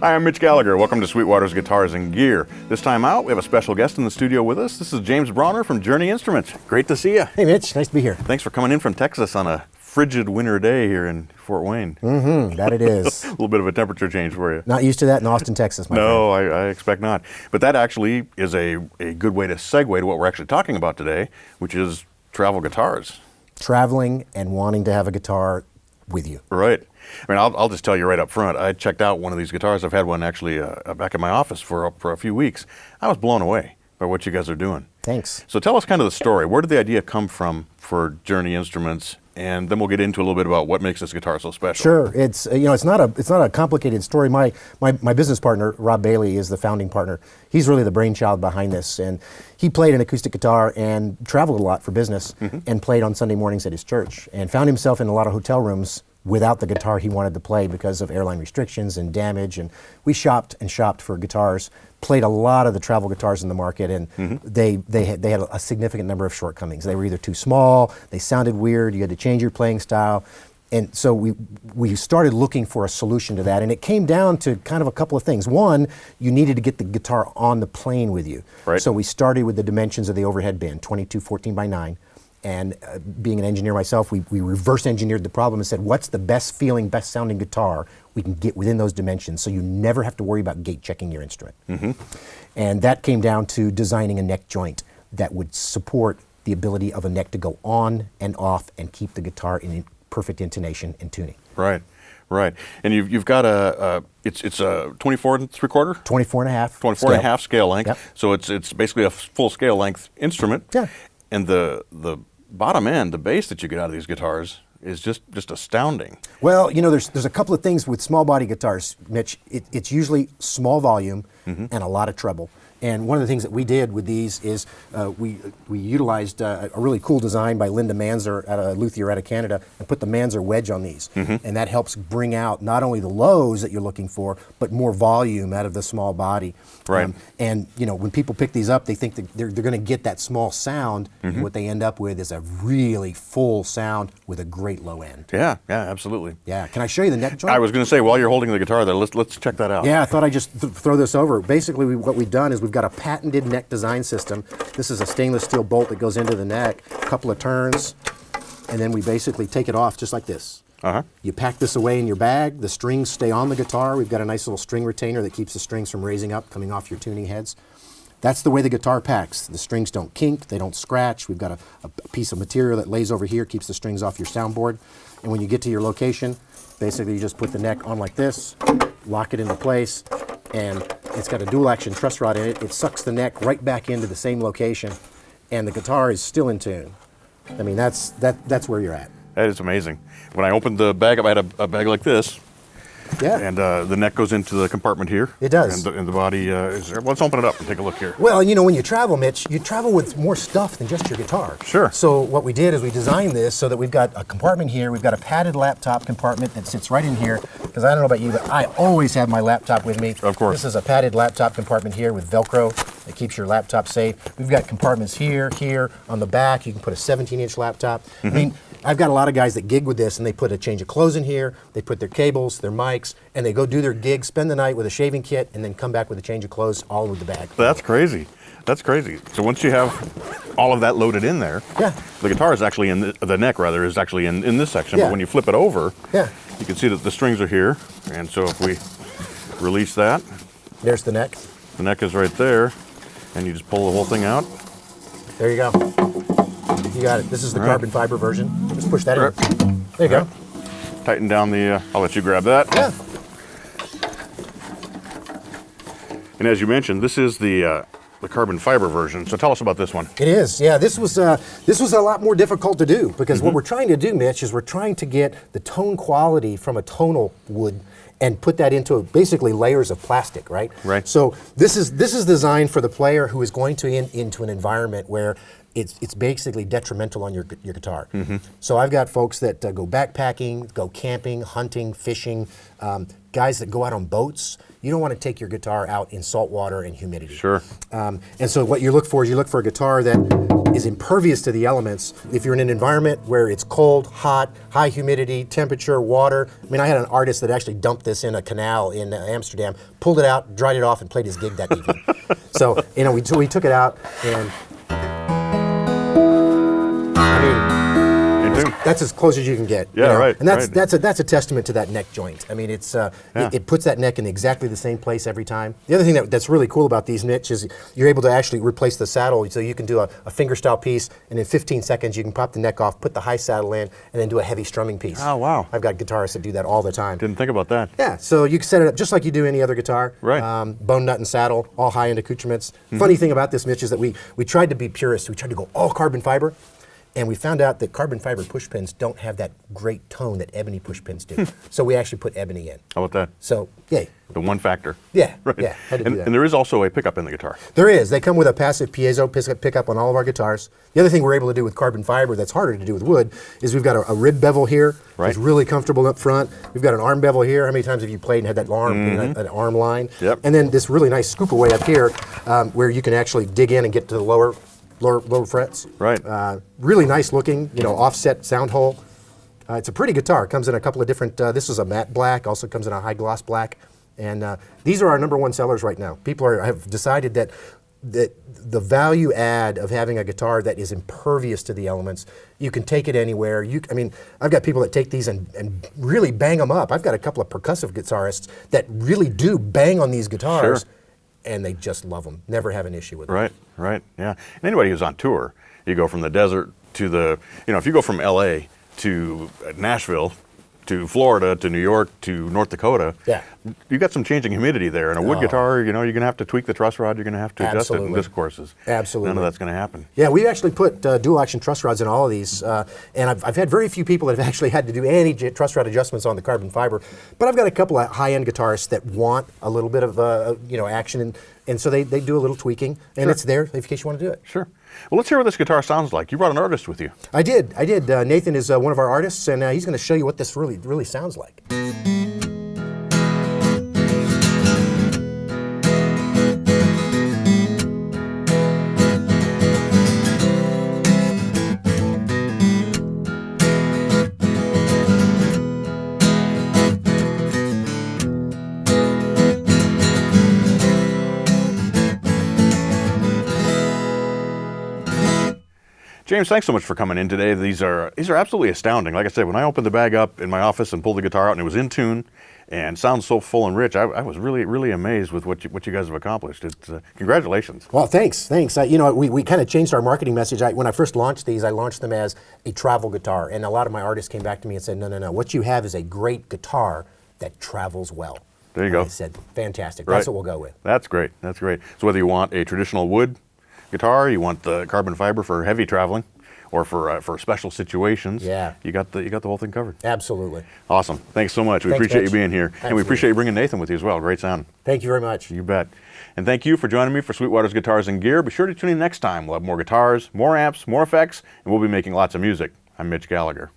Hi, I'm Mitch Gallagher. Welcome to Sweetwater's Guitars and Gear. This time out, we have a special guest in the studio with us. This is James Bronner from Journey Instruments. Great to see you. Hey, Mitch. Nice to be here. Thanks for coming in from Texas on a frigid winter day here in Fort Wayne. That it is. A little bit of a temperature change for you. Not used to that in Austin, Texas, my friend. No, I expect not. But that actually is a good way to segue to what we're actually talking about today, which is travel guitars. Traveling and wanting to have a guitar with you. Right. I mean, I'll just tell you right up front, I checked out one of these guitars. I've had one actually back in my office for a few weeks. I was blown away by what you guys are doing. Thanks. So tell us kind of the story. Where did the idea come from for Journey Instruments? And then we'll get into a little bit about what makes this guitar so special. Sure. It's it's not a complicated story. My business partner, Rob Bailey, is the founding partner. He's really the brainchild behind this, and he played an acoustic guitar and traveled a lot for business and played on Sunday mornings at his church and found himself in a lot of hotel rooms without the guitar he wanted to play because of airline restrictions and damage. And we shopped and shopped for guitars, played a lot of the travel guitars in the market, and they had a significant number of shortcomings. They were either too small, they sounded weird, you had to change your playing style. And so we started looking for a solution to that, and it came down to kind of a couple of things. One, you needed to get the guitar on the plane with you. Right. So we started with the dimensions of the overhead bin, 22 14x9. And being an engineer myself, we reverse engineered the problem and said, what's the best feeling, best sounding guitar we can get within those dimensions so you never have to worry about gate checking your instrument. And that came down to designing a neck joint that would support the ability of a neck to go on and off and keep the guitar in perfect intonation and tuning. Right, right. And you've got it's a 24 and 3/4? 24 and a half. 24 and a half scale length. Yep. So it's basically a full scale length instrument. Yeah. And the bottom end, the bass that you get out of these guitars is just astounding. Well, there's a couple of things with small body guitars, Mitch. It's usually small volume and a lot of treble. And one of the things that we did with these is we utilized a really cool design by Linda Manzer at a luthier out of Canada and put the Manzer wedge on these. And that helps bring out not only the lows that you're looking for, but more volume out of the small body. Right. And when people pick these up, they think that they're going to get that small sound. And what they end up with is a really full sound with a great low end. Yeah, absolutely. Yeah. Can I show you the neck joint? I was going to say, while you're holding the guitar there, let's check that out. Yeah, I thought I'd just throw this over. Basically, what we've done is we've got a patented neck design system. This is a stainless steel bolt that goes into the neck, a couple of turns, and then we basically take it off just like this. You pack this away in your bag. The strings stay on the guitar. We've got a nice little string retainer that keeps the strings from raising up, coming off your tuning heads. That's the way the guitar packs. The strings don't kink, they don't scratch. We've got a piece of material that lays over here, keeps the strings off your soundboard. And when you get to your location, basically you just put the neck on like this, lock it into place, and it's got a dual action truss rod in it. It sucks the neck right back into the same location, and the guitar is still in tune. I mean, that's where you're at. That is amazing. When I opened the bag up, I had a bag like this. Yeah. And the neck goes into the compartment here. It does. And the body is there. Let's open it up and take a look here. Well, when you travel, Mitch, you travel with more stuff than just your guitar. Sure. So what we did is we designed this so that we've got a compartment here. We've got a padded laptop compartment that sits right in here. Because I don't know about you, but I always have my laptop with me. Of course. This is a padded laptop compartment here with Velcro that keeps your laptop safe. We've got compartments here, on the back. You can put a 17-inch laptop. I mean, I've got a lot of guys that gig with this, and they put a change of clothes in here. They put their cables, their mics, and they go do their gig, spend the night with a shaving kit, and then come back with a change of clothes, all with the bag. That's crazy. That's crazy. So once you have all of that loaded in there, the guitar is actually the neck rather is actually in this section. But when you flip it over, you can see that the strings are here. And so if we release that, there's the neck. The neck is right there, and you just pull the whole thing out. There you go. You got it. This is the carbon fiber version. Just push that in. There you go. Tighten down the, I'll let you grab that. Yeah. And as you mentioned, this is the carbon fiber version. So tell us about this one. It is. Yeah, this was a lot more difficult to do because what we're trying to do, Mitch, is we're trying to get the tone quality from a tonal wood and put that into basically layers of plastic, right? Right. So this is designed for the player who is going into an environment where it's basically detrimental on your guitar. So I've got folks that go backpacking, go camping, hunting, fishing, guys that go out on boats. You don't want to take your guitar out in salt water and humidity. Sure. And so what you look for is you look for a guitar that is impervious to the elements. If you're in an environment where it's cold, hot, high humidity, temperature, water. I mean, I had an artist that actually dumped this in a canal in Amsterdam, pulled it out, dried it off, and played his gig that evening. So, you know, we took it out, and I mean, that's as close as you can get. Yeah, you know? right. And that's a testament to that neck joint. I mean, it's it puts that neck in exactly the same place every time. The other thing that's really cool about these niches is you're able to actually replace the saddle, so you can do a fingerstyle piece, and in 15 seconds you can pop the neck off, put the high saddle in, and then do a heavy strumming piece. Oh, wow. I've got guitarists that do that all the time. Didn't think about that. Yeah, so you can set it up just like you do any other guitar. Right. Bone nut and saddle, all high-end accoutrements. Funny thing about this, Mitch, is that we tried to be purists. We tried to go all carbon fiber. And we found out that carbon fiber push pins don't have that great tone that ebony push pins do. So we actually put ebony in. How about that? So, yay. The one factor. Yeah, Right. yeah, had to do that. And there is also a pickup in the guitar. There is. They come with a passive piezo pickup on all of our guitars. The other thing we're able to do with carbon fiber that's harder to do with wood is we've got a rib bevel here. Right. It's really comfortable up front. We've got an arm bevel here. How many times have you played and had that arm, an arm line? Yep. And then this really nice scoop away up here where you can actually dig in and get to the lower frets. Right. Really nice looking, you know, offset sound hole. It's a pretty guitar. It comes in a couple of different, this is a matte black, also comes in a high gloss black. And these are our #1 sellers right now. People have decided that the value add of having a guitar that is impervious to the elements, you can take it anywhere. I mean, I've got people that take these and really bang them up. I've got a couple of percussive guitarists that really do bang on these guitars. Sure. And they just love them. Never have an issue with them. Right, yeah. And anybody who's on tour, you go from the desert to if you go from LA to Nashville to Florida to New York to North Dakota, you got some changing humidity there. And a wood guitar, you're going to have to tweak the truss rod, you're going to have to adjust it in disc courses. Absolutely. None of that's going to happen. Yeah, we actually put dual action truss rods in all of these, and I've had very few people that have actually had to do any truss rod adjustments on the carbon fiber, but I've got a couple of high-end guitarists that want a little bit of action, and so they do a little tweaking, and it's there in case you want to do it. Sure. Well, let's hear what this guitar sounds like. You brought an artist with you. I did. Nathan is one of our artists, and he's going to show you what this really sounds like. James, thanks so much for coming in today. These are absolutely astounding. Like I said, when I opened the bag up in my office and pulled the guitar out and it was in tune and sounds so full and rich, I was really amazed with what you guys have accomplished. It's congratulations. Well, thanks. We kind of changed our marketing message. When I first launched these, I launched them as a travel guitar, and a lot of my artists came back to me and said, no. What you have is a great guitar that travels well. There you go. I said, fantastic. Right. That's what we'll go with. That's great. So whether you want a traditional wood guitar, you want the carbon fiber for heavy traveling, or for special situations, you got the whole thing covered. Absolutely. Awesome. Thanks so much. We appreciate you being here. Absolutely. And we appreciate you bringing Nathan with you as well. Great sound. Thank you very much. You bet. And thank you for joining me for Sweetwater's Guitars and Gear. Be sure to tune in next time. We'll have more guitars, more amps, more effects, and we'll be making lots of music. I'm Mitch Gallagher.